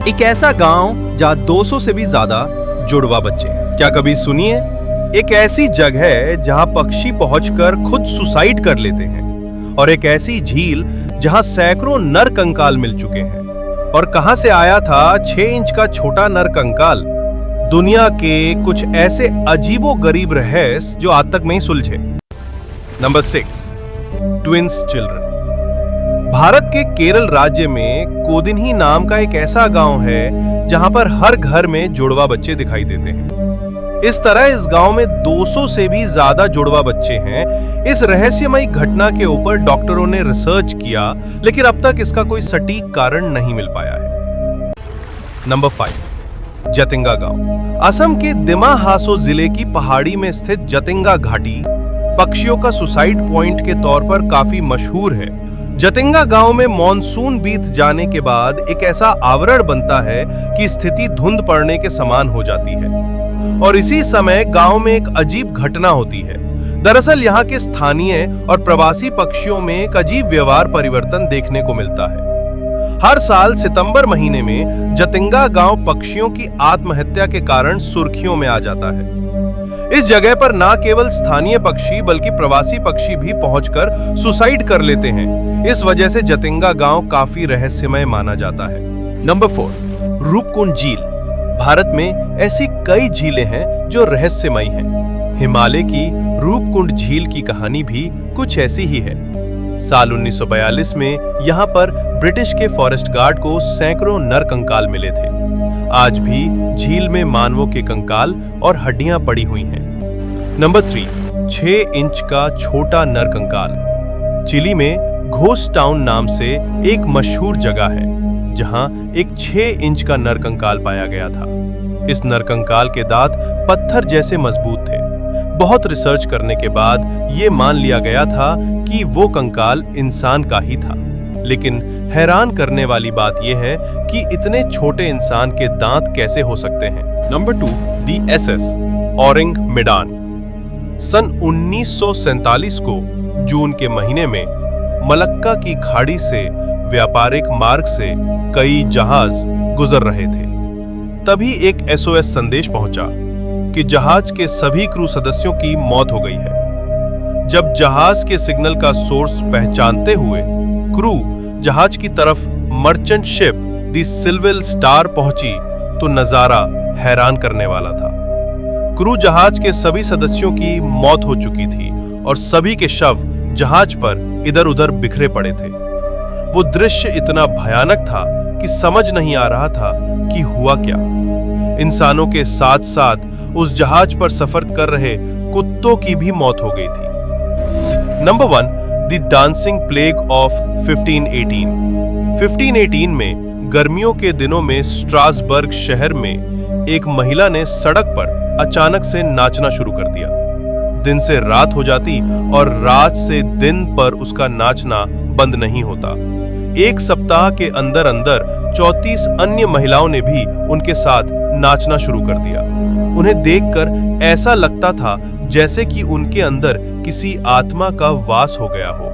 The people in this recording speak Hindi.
एक ऐसा गांव जहां 200 से भी ज्यादा जुड़वा बच्चे हैं। क्या कभी सुनिए, एक ऐसी जगह है जहां पक्षी पहुंचकर खुद सुसाइड कर लेते हैं, और एक ऐसी झील जहां सैकड़ों नर कंकाल मिल चुके हैं। और कहां से आया था 6 इंच का छोटा नर कंकाल? दुनिया के कुछ ऐसे अजीबोगरीब रहस्य जो आज तक नहीं सुलझे। Number 6, twins children. भारत के केरल राज्य में कोदिन्ही नाम का एक ऐसा गांव है जहां पर हर घर में जुड़वा बच्चे दिखाई देते हैं। इस तरह इस गांव में 200 से भी ज्यादा जुड़वा बच्चे हैं। इस रहस्यमयी घटना के ऊपर डॉक्टरों ने रिसर्च किया, लेकिन अब तक इसका कोई सटीक कारण नहीं मिल पाया है। नंबर 5, जतिंगा गांव। असम के दिमा हासो जिले की पहाड़ी में स्थित जतिंगा घाटी पक्षियों का सुसाइड पॉइंट के तौर पर काफी मशहूर है। जतिंगा गांव में मॉनसून बीत जाने के बाद एक ऐसा आवरण बनता है कि स्थिति धुंध पड़ने के समान हो जाती है, और इसी समय गांव में एक अजीब घटना होती है। दरअसल यहाँ के स्थानीय और प्रवासी पक्षियों में एक अजीब व्यवहार परिवर्तन देखने को मिलता है। हर साल सितंबर महीने में जतिंगा गांव पक्षियों की आत्महत्या के कारण सुर्खियों में आ जाता है। इस जगह पर न केवल स्थानीय पक्षी बल्कि प्रवासी पक्षी भी पहुंचकर सुसाइड कर लेते हैं। इस वजह से जतिंगा गांव काफी रहस्यमय माना जाता है। नंबर 4, रूपकुंड झील। भारत में ऐसी कई झीलें हैं जो रहस्यमयी हैं। हिमालय की रूपकुंड झील की कहानी भी कुछ ऐसी ही है। साल 1942 में यहाँ पर ब्रिटिश के फॉरेस्ट गार्ड को सैकड़ों नर कंकाल मिले थे। आज भी झील में मानवों के कंकाल और हड्डियां पड़ी हुई हैं। नंबर 3, 6 इंच का छोटा नर कंकाल। चिली में घोस्ट टाउन नाम से एक मशहूर जगह है जहां एक 6 इंच का नर कंकाल पाया गया था। इस नर कंकाल के दांत पत्थर जैसे मजबूत थे। बहुत रिसर्च करने के बाद यह मान लिया गया था कि वो कंकाल इंसान का ही था। लेकिन हैरान करने वाली बात यह है कि इतने छोटे इंसान के दांत कैसे हो सकते हैं। नंबर 2, दी SS औरिंग मेडान। सन 1947 को जून के महीने में मलक्का की खाड़ी से व्यापारिक मार्ग से कई जहाज गुजर रहे थे। तभी एक SOS संदेश पहुंचा कि जहाज के सभी क्रू सदस्यों की मौत हो गई है। जब जहाज के सिग्नल का सोर्स पहचानते हुए क्रू जहाज की तरफ मर्चेंट शिप दी सिल्वर स्टार पहुंची तो नजारा हैरान करने वाला था। क्रू जहाज के सभी सदस्यों की मौत हो चुकी थी और सभी के शव जहाज पर इधर उधर बिखरे पड़े थे। वो दृश्य इतना भयानक था कि समझ नहीं आ रहा था कि हुआ क्या। इंसानों के साथ साथ उस जहाज पर सफर कर रहे कुत्तों की भी मौत हो गई थी। Number 1, the dancing plague of 1518। 1518 में गर्मियों के दिनों में स्ट्रासबर्ग शहर में एक महिला ने सड़क पर अचानक से नाचना शुरू कर दिया। दिन से रात हो जाती और रात से दिन पर उसका नाचना बंद नहीं होता। एक सप्ताह के अंदर अंदर 34 अन्य महिलाओं ने भी उनके साथ नाचना शुरू कर दिया। उन्हें देखकर ऐसा लगता था जैसे कि उनके अंदर किसी आत्मा का वास हो गया हो।